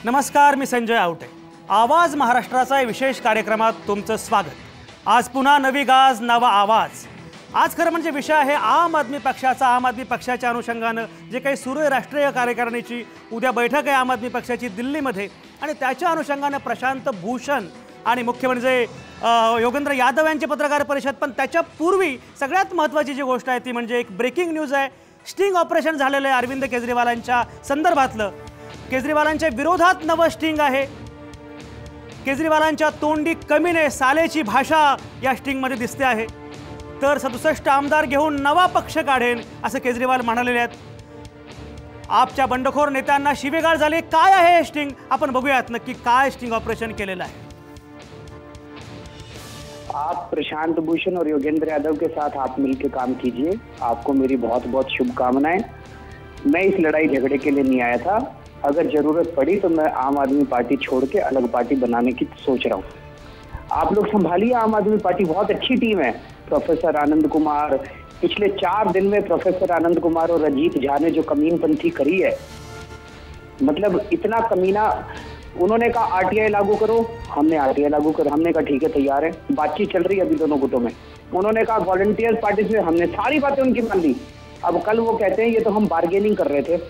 नमस्कार, मी संजय आवटे. आवाज महाराष्ट्राचा विशेष कार्यक्रमात तुमचं स्वागत. आज पुन्हा नवी गाज, नवा आवाज. आज खरं म्हणजे विषय आहे आम आदमी पक्षाच्या अनुषंगानं जे काही सुरू आहे राष्ट्रीय कार्यकारिणीची. उद्या बैठक आहे आम आदमी पक्षाची दिल्लीमध्ये आणि त्याच्या अनुषंगानं प्रशांत भूषण आणि मुख्य म्हणजे योगेंद्र यादव यांची पत्रकार परिषद. पण त्याच्यापूर्वी सगळ्यात महत्त्वाची जी गोष्ट आहे ती म्हणजे एक ब्रेकिंग न्यूज आहे. स्टिंग ऑपरेशन झालेलं आहे अरविंद केजरीवालांच्या संदर्भातलं. केजरीवालांच्या विरोधात नवं स्टिंग आहे. केजरीवालांच्या तोंडी कमीने सालेची भाषा या स्टिंगमध्ये दिसते आहे. तर 67 आमदार घेऊन नवा पक्ष काढेन असं केजरीवाल म्हणालेले आहेत. आपच्या बंडखोर नेत्यांना शिवेगाळ झाली. काय आहे हे स्टिंग आपण बघूयात नक्की काय स्टिंग ऑपरेशन केलेलं आहे. आप प्रशांत भूषण और योगेंद्र यादव के साथ आप मिलकर काम कीजिए. आपको मेरी बहुत बहुत शुभकामनाएं. मैं इस लड़ाई झगड़े के लिए नहीं आया था. अगर जरूरत पड़ी तो मैं आम आदमी पार्टी छोड़ के अलग पार्टी बनाने की सोच रहा हूँ. आप लोग संभालिए. आम आदमी पार्टी बहुत अच्छी टीम है. प्रोफेसर आनंद कुमार, पिछले 4 दिन में प्रोफेसर आनंद कुमार और अजीत झा ने जो कमीनपंथी करी है, मतलब इतना कमीना. उन्होंने कहा आरटीआई लागू करो, हमने आरटीआई लागू कर, हमने कहा ठीक है तैयार है. बातचीत चल रही है अभी दोनों गुटों में. उन्होंने कहा वॉलंटियर पार्टी से, हमने सारी बातें उनकी मान ली. अब कल वो कहते हैं ये तो हम बार्गेनिंग कर रहे थे,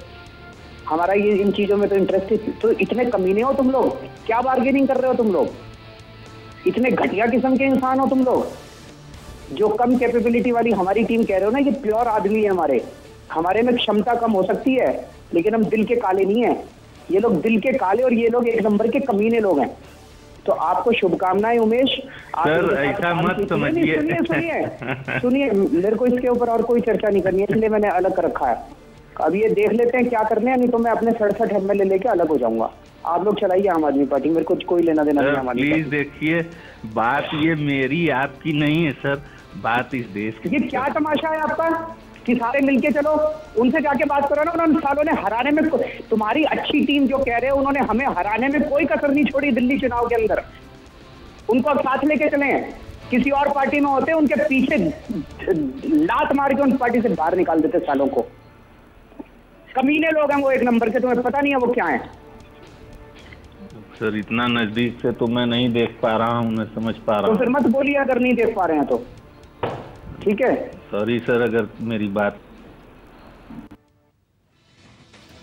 हमारा ये इन चीजों में तो इंटरेस्ट है. तो इतने कमीने हो तुम लोग, क्या बार्गेनिंग कर रहे हो तुम लोग? इतने घटिया किस्म के इंसान हो तुम लोग. जो कम कैपेबिलिटी वाली हमारी टीम कह रहे हो ना, ये प्योर आदमी है. हमारे में क्षमता कम हो सकती है लेकिन हम दिल के काले नहीं है. ये लोग दिल के काले और ये लोग 1 नंबर के कमीने लोग हैं. तो आपको शुभकामनाएं उमेश. सर ऐसा मत समझिए. सुनिए, मेरे को इसके ऊपर और कोई चर्चा नहीं करनी है, इसलिए मैंने अलग कर रखा है. अब ये देख लेते हैं क्या करने हैं, नहीं तो मैं अपने 67 MLA लेके अलग हो जाऊंगा. आप लोग चलाइए आम आदमी पार्टी, मेरे को कोई लेना देना नहीं. प्लीज देखिए, बात ये मेरी आपकी नहीं है सर, बात इस देश की. ये क्या तमाशा है आपका कि सारे मिलके चलो? उनसे जाके बात करो ना. उन सालों ने हराने में, तुम्हारी अच्छी टीम जो कह रहे हो, उन्होंने हमें हराने में कोई कसर नहीं छोड़ी दिल्ली चुनाव के अंदर. उनको साथ लेके चले. किसी और पार्टी में होते उनके पीछे लात मार के उन पार्टी से बाहर निकाल देते सालों को. कमीने लोग हैं वो 1 नंबर के. तुम्हें पता नहीं है वो क्या है? सर इतना नजदीक से तो मैं नहीं देख पा रहा हूँ, मैं समझ पा रहा हूँ. तो फिर मत बोलिए अगर नहीं देख पा रहे हैं तो. ठीक है, सॉरी सर अगर मेरी बात.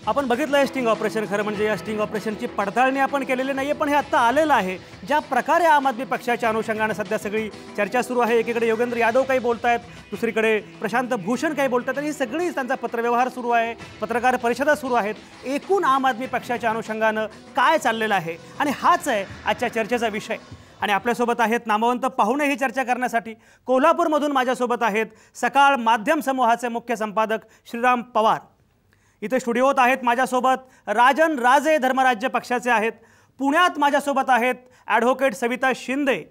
आपण बघितलं स्टिंग ऑपरेशन. खरं म्हणजे या स्टिंग ऑपरेशनची पडताळणी आपण केलेली नाही आहे, पण हे आत्ता आलेलं आहे. ज्या प्रकारे आम आदमी पक्षाच्या अनुषंगाने सध्या सगळी चर्चा सुरू आहे. एकीकडे योगेंद्र यादव काही बोलत आहेत, दुसरीकडे प्रशांत भूषण काही बोलत आहेत आणि सगळी त्यांचा पत्रव्यवहार सुरू आहे, पत्रकार परिषदा सुरू आहेत. एकूण आम आदमी पक्षाच्या अनुषंगानं काय चाललेलं आहे आणि हाच आहे आजच्या चर्चेचा विषय. आणि आपल्यासोबत आहेत नामवंत पाहुणे ही चर्चा करण्यासाठी. कोल्हापूरमधून माझ्यासोबत आहेत सकाळ माध्यम समूहाचे मुख्य संपादक श्रीराम पवार. इथे स्टुडिओत आहेत माझ्यासोबत राजन राजे, धर्मराज्य पक्षाचे आहेत. पुण्यात माझ्यासोबत आहेत ॲडव्होकेट सविता शिंदे.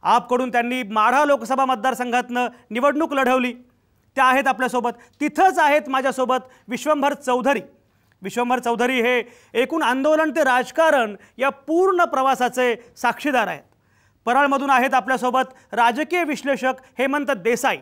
आपकडून त्यांनी माढा लोकसभा मतदारसंघातनं निवडणूक लढवली, त्या आहेत आपल्यासोबत. तिथंच आहेत माझ्यासोबत विश्वंभर चौधरी. विश्वंभर चौधरी हे एकूण आंदोलन ते राजकारण या पूर्ण प्रवासाचे साक्षीदार आहेत. परळमधून आहेत आपल्यासोबत राजकीय विश्लेषक हेमंत देसाई.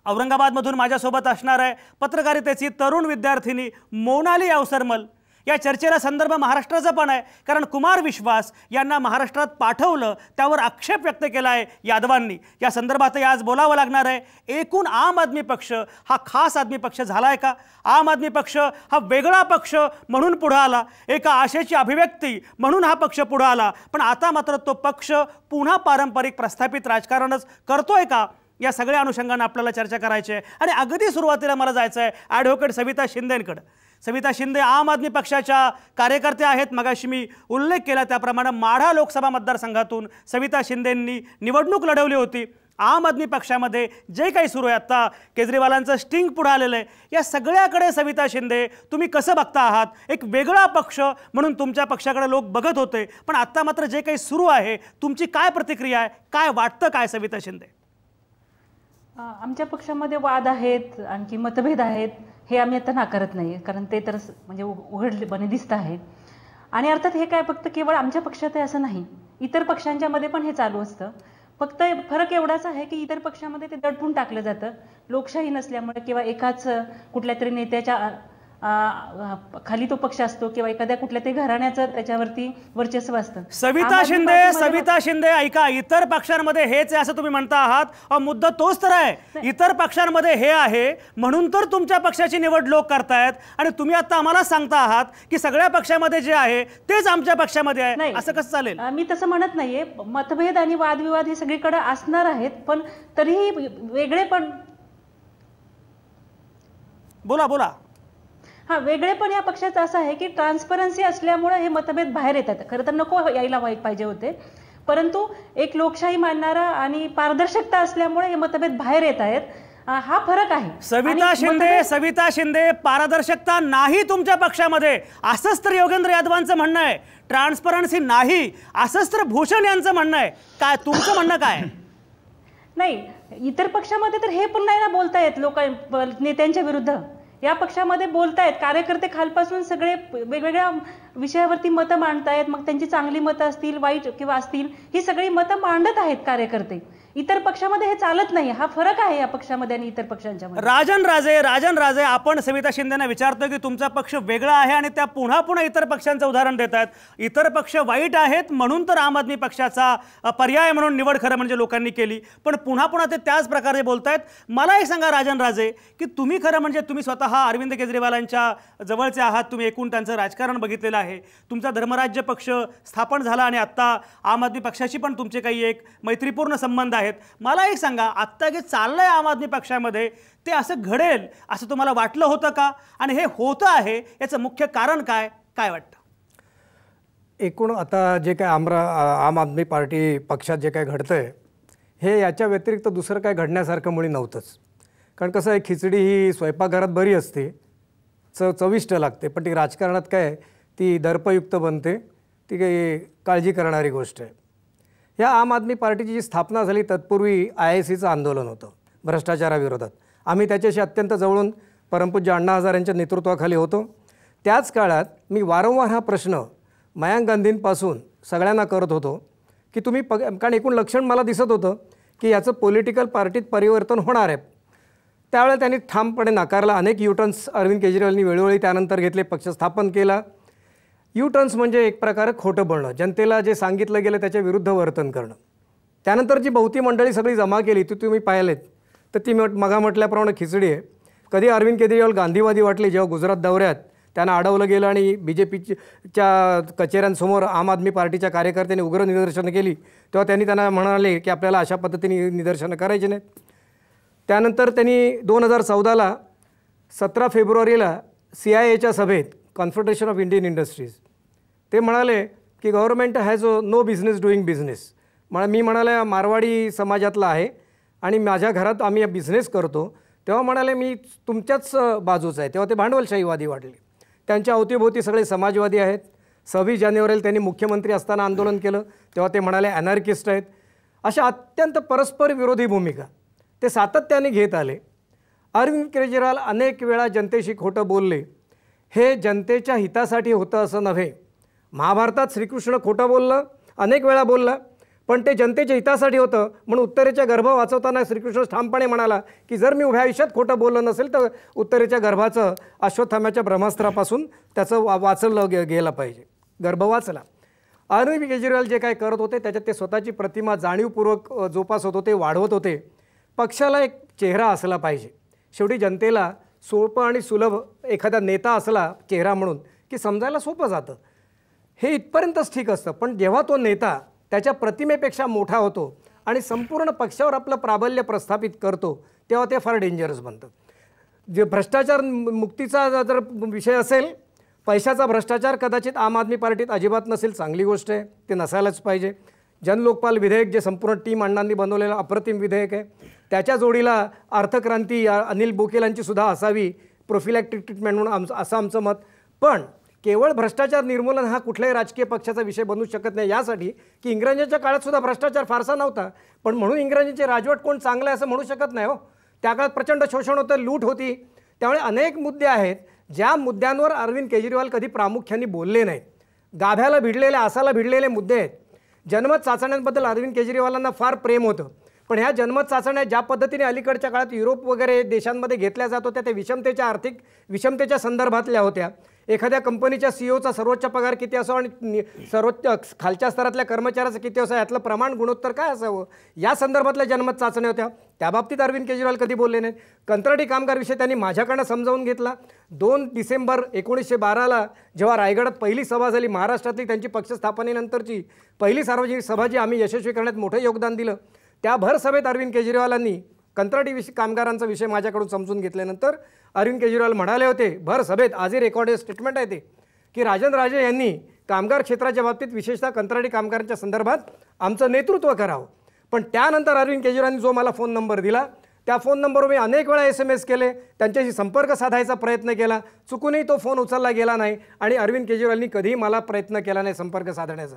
औरंगाबादमधून माझ्यासोबत असणार आहे पत्रकारितेची तरुण विद्यार्थिनी मोनाली अवसरमल. या चर्चेला संदर्भ महाराष्ट्राचा पण आहे, कारण कुमार विश्वास यांना महाराष्ट्रात पाठवलं त्यावर आक्षेप व्यक्त केला आहे यादवांनी. या संदर्भातही आज बोलावं लागणार आहे. एकूण आम आदमी पक्ष हा खास आदमी पक्ष झाला आहे का? आम आदमी पक्ष हा वेगळा पक्ष म्हणून पुढं आला, एका आशेची अभिव्यक्ती म्हणून हा पक्ष पुढं आला, पण आता मात्र तो पक्ष पुन्हा पारंपरिक प्रस्थापित राजकारणच करतोय का? या सगळ्या अनुषंगाने आपल्याला चर्चा करायची आहे. आणि अगदी सुरुवातीला मला जायचं आहे ॲडव्होकेट सविता शिंदेंकडे. सविता शिंदे आम आदमी पक्षाच्या कार्यकर्त्या आहेत. मगाशी मी उल्लेख केला त्याप्रमाणे माढा लोकसभा मतदारसंघातून सविता शिंदेंनी निवडणूक लढवली होती. आम आदमी पक्षामध्ये जे काही सुरू आहे, आत्ता केजरीवालांचं स्टिंग पुढे आलेलं आहे, या सगळ्याकडे सविता शिंदे तुम्ही कसं बघता आहात? एक वेगळा पक्ष म्हणून तुमच्या पक्षाकडे लोक बघत होते, पण आत्ता मात्र जे काही सुरू आहे तुमची काय प्रतिक्रिया आहे? काय वाटतं काय सविता शिंदे? आमच्या पक्षामध्ये वाद आहेत, आणखी मतभेद आहेत, हे आम्ही आता नाकारत नाही, कारण ते तर म्हणजे उघडपणे दिसत आहे. आणि अर्थात हे काय फक्त केवळ आमच्या पक्षात आहे असं नाही, इतर पक्षांच्या मध्ये पण हे चालू असतं. फक्त फरक एवढाच आहे की इतर पक्षामध्ये ते दडपून टाकलं जातं लोकशाही नसल्यामुळे किंवा एकाच कुठल्या तरी नेत्याच्या खाली तो पक्ष असतो किंवा एखाद्या कुठल्या तरी घराण्याचं त्याच्यावरती वर्चस्व असतं. सविता शिंदे ऐका, इतर पक्षांमध्ये हेच आहे असं तुम्ही म्हणता आहात. मुद्दा तोच तर आहे, इतर पक्षांमध्ये हे आहे म्हणून तर तुमच्या पक्षाची निवड लोक करतायत आणि तुम्ही आता आम्हाला सांगता आहात की सगळ्या पक्षामध्ये जे आहे तेच आमच्या पक्षामध्ये आहे. असं कसं चालेल? मी तसं म्हणत नाहीये. मतभेद आणि वादविवाद हे सगळीकडे असणार आहेत, पण तरीही वेगळे पण बोला. हा, वेगळे पण या पक्षाचं असं आहे की ट्रान्सपरन्सी असल्यामुळे हे मतभेद बाहेर येतात. खरं तर नको यायला पाहिजे होते, परंतु एक लोकशाही मानणारा आणि पारदर्शकता असल्यामुळे हे मतभेद बाहेर येत आहेत. हा फरक आहे. सविता शिंदे, पारदर्शकता नाही तुमच्या पक्षामध्ये असंच तर योगेंद्र यादवांचं म्हणणं आहे. ट्रान्सपरन्सी नाही असंच तर भूषण यांचं म्हणणं आहे. काय तुमचं म्हणणं काय? नाही, इतर पक्षामध्ये तर हे पण नाही ना बोलता येत. लोक नेत्यांच्या विरुद्ध या पक्षामध्ये बोलतायत. कार्यकर्ते खालपासून सगळे वेगवेगळ्या विषयावरती मतं मांडतायत. मग त्यांची चांगली मतं असतील, वाईट किंवा असतील, ही सगळी मतं मांडत आहेत कार्यकर्ते. इतर पक्षामध्ये हे चालत नाही. हा फरक आहे या पक्षामध्ये आणि इतर पक्षांच्या मध्ये. राजन राजे, आपण सविता शिंदेना विचारतो की तुमचा पक्ष वेगळा आहे आणि त्या पुन्हा इतर पक्षांचं उदाहरण देत आहेत. इतर पक्ष वाईट आहेत म्हणून तर आम आदमी पक्षाचा पर्याय म्हणून निवड खरं म्हणजे लोकांनी केली, पण पुन्हा ते त्याच प्रकारे बोलतायत. मला एक सांगा राजन राजे की तुम्ही खरं म्हणजे तुम्ही स्वतः अरविंद केजरीवालांच्या जवळचे आहात. तुम्ही एकूण त्यांचं राजकारण बघितलेलं आहे. तुमचा धर्मराज्य पक्ष स्थापन झाला आणि आता आम आदमी पक्षाशी पण तुमचे काही एक मैत्रीपूर्ण संबंध आहेत. मला एक सांगा, आत्ता जे चाललंय आम आदमी पक्षामध्ये ते असं घडेल असं तुम्हाला वाटलं होतं का? आणि हे होतं आहे याचं मुख्य कारण काय वाटतं? एकूण आता जे काय आम आदमी पार्टी पक्षात जे काय घडतंय हे याच्या व्यतिरिक्त दुसरं काय घडण्यासारखं मुळी नव्हतंच. कारण कसं आहे, खिचडी ही स्वयंपाकघरात बरी असते, चविष्ट लागते, पण ती राजकारणात काय ती दर्पयुक्त बनते, ती काही काळजी करणारी गोष्ट आहे. या आम आदमी पार्टीची जी स्थापना झाली तत्पूर्वी IACचं आंदोलन होतं भ्रष्टाचाराविरोधात. आम्ही त्याच्याशी अत्यंत जवळून परमपूज्य अण्णा हजारे यांच्या नेतृत्वाखाली होतो. त्याच काळात मी वारंवार हा प्रश्न मयांक गांधींपासून सगळ्यांना करत होतो की तुम्ही कारण एकूण लक्षण मला दिसत होतं की याचं पॉलिटिकल पार्टीत परिवर्तन होणार आहे. त्यावेळेला त्यांनी ठामपणे नाकारला. अनेक युटर्न्स अरविंद केजरीवालांनी वेळोवेळी त्यानंतर घेतले, पक्ष स्थापन केला. युटर्न्स म्हणजे एक प्रकारे खोटं बोलणं, जनतेला जे सांगितलं गेलं त्याच्या विरुद्ध वर्तन करणं. त्यानंतर जी बहुती मंडळी सगळी जमा केली ती तुम्ही पाहिलेत, तर ती मगा म्हटल्याप्रमाणे खिचडी आहे. कधी अरविंद केजरीवाल गांधीवादी वाटले जेव्हा गुजरात दौऱ्यात त्यांना अडवलं गेलं आणि BJPच्या कचेऱ्यांसमोर आम आदमी पार्टीच्या कार्यकर्त्यांनी उग्र निदर्शनं केली, तेव्हा त्यांना म्हणाले की आपल्याला अशा पद्धतीने निदर्शनं करायची नाहीत. त्यानंतर त्यांनी 2014ला 17 फेब्रुवारीला CIA सभेत कॉन्फेडरेशन ऑफ इंडियन इंडस्ट्रीज ते म्हणाले की government has no business doing business. मी म्हणाले मारवाडी समाजातला आहे आणि माझ्या घरात आम्ही बिझनेस करतो. तेव्हा म्हणाले मी तुमच्याच बाजूचा आहे. तेव्हा ते भांडवलशाहीवादी वाटले. त्यांच्या अवतीभोवती सगळे समाजवादी आहेत. 26 जानेवारीला त्यांनी मुख्यमंत्री असताना आंदोलन केलं, तेव्हा ते म्हणाले अनॅर्किस्ट आहेत. अशा अत्यंत परस्पर विरोधी भूमिका ते सातत्याने घेत आले. अरविंद केजरीवाल अनेक वेळा जनतेशी खोटं बोलले. हे जनतेच्या हितासाठी होतं असं नव्हे. महाभारतात श्रीकृष्ण खोटं बोललं, अनेक वेळा बोलला, पण ते जनतेच्या हितासाठी होतं. म्हणून उत्तरेच्या गर्भ वाचवताना श्रीकृष्ण ठामपणे म्हणाला की जर मी उभ्या आयुष्यात खोटं बोललं नसेल तर उत्तरेच्या गर्भाचं अश्वत्थाम्याच्या ब्रह्मास्त्रापासून त्याचं वाचलं गेलं पाहिजे. गर्भ वाचला. अरविंद केजरीवाल जे काय करत होते त्याच्यात ते स्वतःची प्रतिमा जाणीवपूर्वक जोपासत होते, वाढवत होते. पक्षाला एक चेहरा असला पाहिजे. शेवटी जनतेला सोपं आणि सुलभ एखादा नेता असला चेहरा म्हणून की समजायला सोपं जातं. हे इथपर्यंतच ठीक असतं, पण जेव्हा तो नेता त्याच्या प्रतिमेपेक्षा मोठा होतो आणि संपूर्ण पक्षावर आपलं प्राबल्य प्रस्थापित करतो तेव्हा ते फार डेंजरस बनतं. जे भ्रष्टाचार मुक्तीचा जर विषय असेल, पैशाचा भ्रष्टाचार कदाचित आम आदमी पार्टीत अजिबात नसेल, चांगली गोष्ट आहे, ते नसायलाच पाहिजे. जनलोकपाल विधेयक जे संपूर्ण टीम अण्णांनी बनवलेलं अप्रतिम विधेयक आहे, त्याच्या जोडीला अर्थक्रांती अनिल बोकेलांची सुद्धा असावी प्रोफिलॅक्टिक ट्रीटमेंट म्हणून असं आमचं मत. पण केवळ भ्रष्टाचार निर्मूलन हा कुठल्याही राजकीय पक्षाचा विषय बनू शकत नाही, यासाठी की इंग्रजांच्या काळात सुद्धा भ्रष्टाचार फारसा नव्हता, पण म्हणून इंग्रजांचे राजवट कोण चांगलं आहे असं म्हणू शकत नाही. हो, त्या काळात प्रचंड शोषण होतं, लूट होती. त्यामुळे अनेक मुद्दे आहेत ज्या मुद्द्यांवर अरविंद केजरीवाल कधी प्रामुख्याने बोलले नाहीत. गाभ्याला भिडलेले, आसाला भिडलेले मुद्दे आहेत. जनमत चाचण्यांबद्दल अरविंद केजरीवालांना फार प्रेम होतं, पण ह्या जन्मत चाचण्या ज्या पद्धतीने अलीकडच्या काळात युरोप वगैरे देशांमध्ये घेतल्या जात होत्या त्या विषमतेच्या आर्थिक विषमतेच्या संदर्भातल्या होत्या. एखाद्या कंपनीच्या सीईओचा सर्वोच्च पगार किती असो आणि सर्वोच्च खालच्या स्तरातल्या कर्मचाऱ्याचं किती असो यातलं प्रमाण गुणोत्तर काय असावं या संदर्भातल्या जन्मत चाचण्या होत्या. त्या बाबतीत अरविंद केजरीवाल कधी बोलले नाहीत. कंत्राटी कामगार विषय त्यांनी माझ्याकडनं समजावून घेतला. 2 डिसेंबर 1912ला जेव्हा रायगडात पहिली सभा झाली, महाराष्ट्रातली त्यांची पक्ष स्थापनेनंतरची पहिली सार्वजनिक सभा जी आम्ही यशस्वी करण्यात मोठं योगदान दिलं, त्या भर सभेत अरविंद केजरीवालांनी कंत्राटी कामगारांचा विषय माझ्याकडून समजून घेतल्यानंतर अरविंद केजरीवाल म्हणाले होते भर सभेत, आजही रेकॉर्डेड स्टेटमेंट आहे ते, की राजन राजे यांनी कामगार क्षेत्राच्या बाबतीत विशेषतः कंत्राटी कामगारांच्या संदर्भात आमचं नेतृत्व करावं. पण त्यानंतर अरविंद केजरीवालांनी जो मला फोन नंबर दिला त्या फोन नंबरवर मी अनेक वेळा SMS केले, त्यांच्याशी संपर्क साधायचा प्रयत्न केला, चुकूनही तो फोन उचलला गेला नाही आणि अरविंद केजरीवालांनी कधीही मला प्रयत्न केला नाही संपर्क साधण्याचा.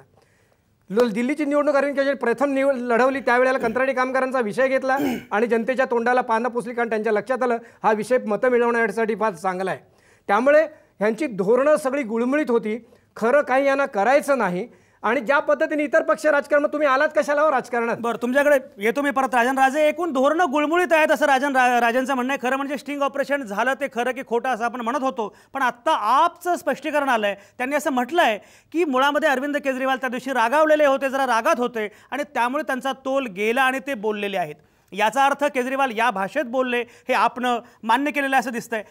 दिल्लीची निवडणूक अरविंद केजरीवाल प्रथम लढवली त्यावेळेला कंत्राटी कामगारांचा विषय घेतला आणि जनतेच्या तोंडाला पानं पुसली, कारण त्यांच्या लक्षात आलं हा विषय मतं मिळवण्यासाठी फार चांगला आहे. त्यामुळे ह्यांची धोरणं सगळी गुळमुळीत होती. खरं काही यांना करायचं नाही आणि ज्या पद्धतीने इतर पक्ष राजकारणात तुम्ही आलात कशाला हो राजकारणात. बरं, तुमच्याकडे येतो मी परत. राजन राजे, एकूण धोरणं गुळमुळीत आहेत असं राजांचं म्हणणं आहे. खरं म्हणजे स्टिंग ऑपरेशन झालं ते खरं की खोटं असं आपण म्हणत होतो, पण आत्ता आपचं स्पष्टीकरण आलंय. त्यांनी असं म्हटलं आहे की मुळामध्ये अरविंद केजरीवाल त्या दिवशी रागावलेले होते, जरा रागात होते आणि त्यामुळे त्यांचा तोल गेला आणि ते बोललेले आहेत. याचा अर्थ केजरीवाल या भाषेत बोलले हे आपण मान्य केलेलं असं दिसतंय.